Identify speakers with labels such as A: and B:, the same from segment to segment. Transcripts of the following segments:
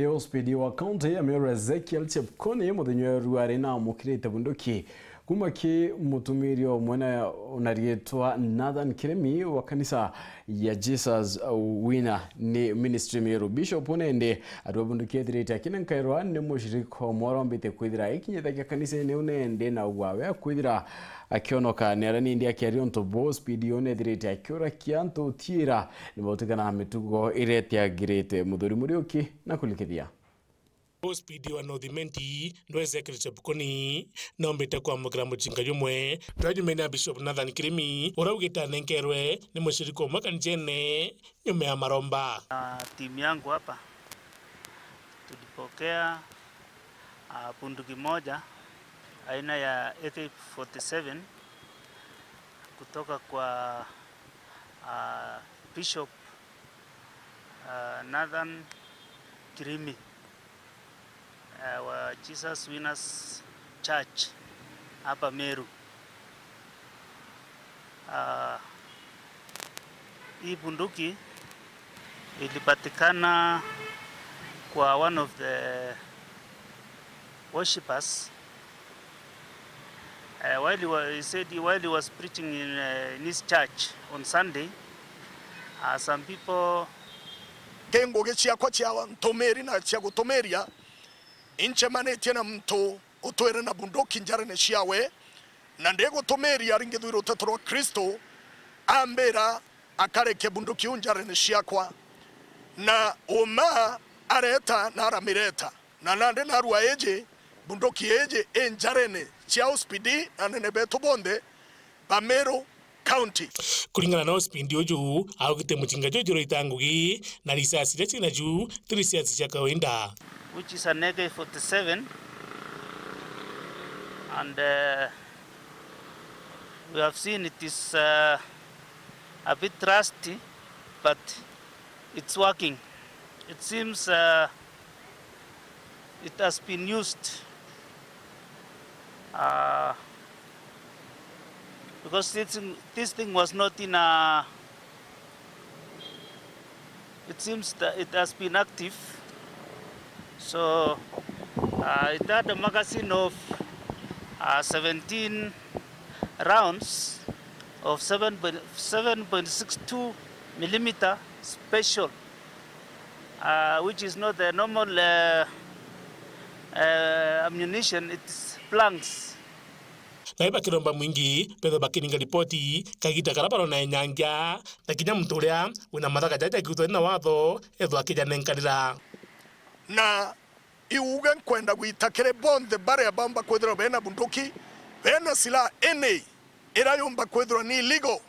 A: OCPD wa kaunti ya MERU Ezekiel Chepkoni muthinyoru arina mukirite bunduki kuma ki mutumirio mwena unarietwa KIRIMI wa kanisa ya Jesus Winner ni ministry MERU Bishop unende adwa bunduki ethirite akina nkairwa ni mushiriko mworombite kwithira ikinyithagia kanisa ni unende na wawe kwithira akionoka nerani ndia kiario ntobo OCPD unethirite akiura kianto Ntiiya ni botigana mitugo iretia girete muthuri murioki na kulikithia
B: OCPD wa Ntiiya ndo Ezekiel Chepkoni nombete kwa MUCINKA yumwe twajumena Bishop KIRIMI uraugita ARANEKERWE ni mushiriko mwakanjene nyume ya maromba.
C: Timu yangu hapa tulipokea bunduki moja aina ya AK-47 kutoka kwa Bishop KIRIMI wa Jesus Winners Church hapa MERU. Hii bunduki ilipatikana kwa one of the worshippers while he was preaching in his church on Sunday. Some people
D: kengo gichiakwa chia ntomeri na chia gutomeria inchemanete na mtu utwere na bunduki njarene ciawe na ndego tomeria aringithwiro tetro Kristo ambera akareke bunduki unjarene ciakwa na uma areta na aramireta na nande na rua eje bunduki eje enjarene cia OCPD anene beto bonde ba MERU County.
B: Kulingana na OCPD JUJU augite MUCINKA JUJU itangugi na risasi cia na juu risasi cia kawaida,
C: which is an AK-47, and we have seen it is a bit rusty, but it's working. It seems it has been used because this thing was not in a. It seems that it has been active. So it had a magazine of 17 rounds of 7.62 millimeter special, which is not the normal ammunition. It's blanks.
B: Naiba kiromba mwingi pedo bakininga ripoti kagita karabaro na nyanja na kinya mturia una mathaka jaja kutwa na watho etho akijana nkarira
D: na iuga kwenda gwitakire bonde bare bamba kwethira bena bunduki bena sila ene irayomba kwethira ni illegal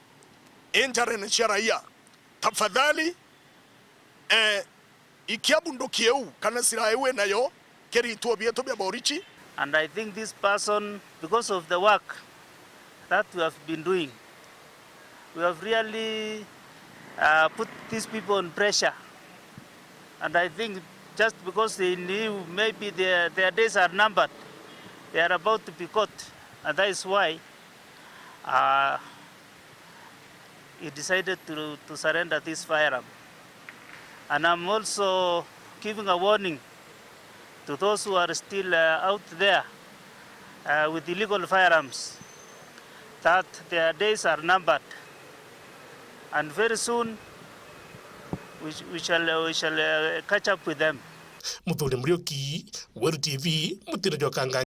D: enjarene cia raia. Tafadhali ikia bunduki eu kana sila ewe nayo keri tuo bieto bia borichi.
C: And I think this person, because of the work that we have been doing, we have really put these people on pressure. And I think just because they knew maybe their days are numbered, they are about to be caught. And that is why he decided to surrender this firearm. And I'm also giving a warning to those who are still out there with illegal firearms that their days are numbered. And very soon we shall catch up with them.
B: Muthuri murioki, WERU TV, mutiro jokanga.